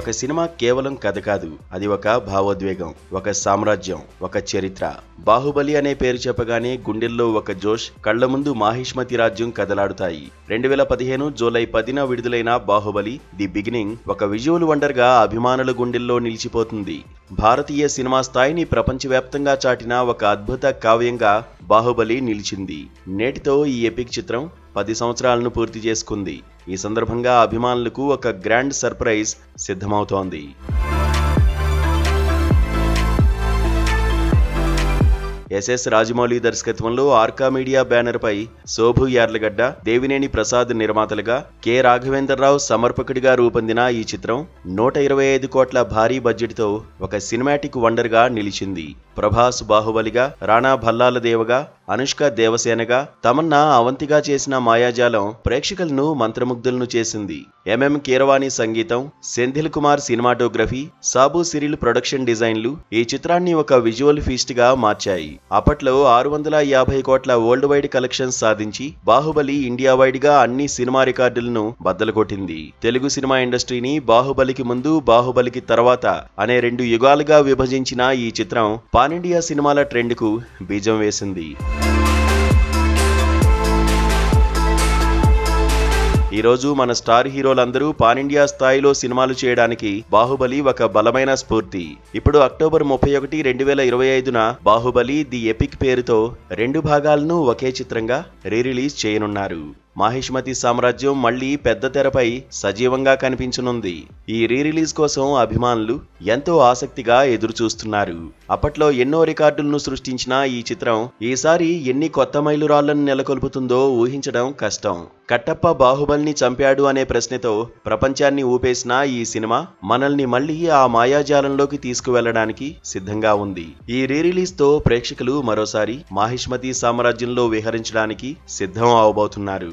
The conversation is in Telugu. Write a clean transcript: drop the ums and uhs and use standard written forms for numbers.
ఒక సినిమా కేవలం కథ కాదు, అది ఒక భావోద్వేగం, ఒక సామ్రాజ్యం, ఒక చరిత్ర. బాహుబలి అనే పేరు చెప్పగానే గుండెల్లో ఒక జోష్, కళ్ల ముందు మాహిష్మతి రాజ్యం కదలాడుతాయి. 2015 జూలై 10న విడుదలైన బాహుబలి ది బిగినింగ్ ఒక విజువల్ వండర్ గా అభిమానుల గుండెల్లో నిలిచిపోతుంది. భారతీయ సినిమా స్థాయిని ప్రపంచవ్యాప్తంగా చాటిన ఒక అద్భుత కావ్యంగా బాహుబలి నిలిచింది. నేటితో ఈ ఎపిక్ చిత్రం 10 సంవత్సరాలను పూర్తి చేసుకుంది. ఈ సందర్భంగా అభిమానులకు ఒక గ్రాండ్ సర్ప్రైజ్ సిద్ధమవుతోంది. ఎస్ఎస్ రాజమౌళి దర్శకత్వంలో ఆర్కా మీడియా బ్యానర్ పై శోభు యార్లగడ్డ, దేవినేని ప్రసాద్ నిర్మాతలుగా, కె రాఘవేంద్రరావు సమర్పకుడిగా రూపొందిన ఈ చిత్రం 125 కోట్ల భారీ బడ్జెట్ తో ఒక సినిమాటిక్ వండర్ గా నిలిచింది. ప్రభాస్ బాహుబలిగా, రాణా భల్లాలదేవగా, అనుష్క దేవసేనగా, తమన్నా అవంతిగా చేసిన మాయాజాలం ప్రేక్షకులను మంత్రముగ్ధులను చేసింది. ఎంఎం కీరవాణి సంగీతం, సెంధిల్ కుమార్ సినిమాటోగ్రఫీ, సాబు సిరిల్ ప్రొడక్షన్ డిజైన్లు ఈ చిత్రాన్ని ఒక విజువల్ ఫీస్ట్ గా మార్చాయి. అప్పట్లో 650 కోట్ల వరల్డ్ వైడ్ కలెక్షన్స్ సాధించి బాహుబలి ఇండియా వైడ్ గా అన్ని సినిమా రికార్డులను బద్దలుకొట్టింది. తెలుగు సినిమా ఇండస్ట్రీని బాహుబలికి ముందు, బాహుబలికి తర్వాత అనే 2 యుగాలుగా విభజించిన ఈ చిత్రం పాన్ ఇండియా సినిమాల ట్రెండ్ కు బీజం వేసింది. ఈ రోజు మన స్టార్ హీరోలందరూ పాన్ ఇండియా స్థాయిలో సినిమాలు చేయడానికి బాహుబలి ఒక బలమైన స్ఫూర్తి. ఇప్పుడు అక్టోబర్ 31, 2025న బాహుబలి ది ఎపిక్ పేరుతో 2 భాగాలను ఒకే చిత్రంగా రిలీజ్ చేయనున్నారు. మాహిష్మతి సామ్రాజ్యం మళ్లీ పెద్ద తెరపై సజీవంగా కనిపించనుంది. ఈ రిలీజ్ కోసం అభిమానులు ఎంతో ఆసక్తిగా ఎదురుచూస్తున్నారు. అప్పట్లో ఎన్నో రికార్డులను సృష్టించిన ఈ చిత్రం ఈసారి ఎన్ని కొత్త మైలురాళ్లను నెలకొల్పుతుందో ఊహించడం కష్టం. కట్టప్ప బాహుబలిని చంపాడు అనే ప్రశ్నతో ప్రపంచాన్ని ఊపేసిన ఈ సినిమా మనల్ని మళ్లీ ఆ మాయాజాలంలోకి తీసుకువెళ్లడానికి సిద్ధంగా ఉంది. ఈ రిలీజ్ తో ప్రేక్షకులు మరోసారి మాహిష్మతి సామ్రాజ్యంలో విహరించడానికి సిద్ధం అవబోతున్నారు.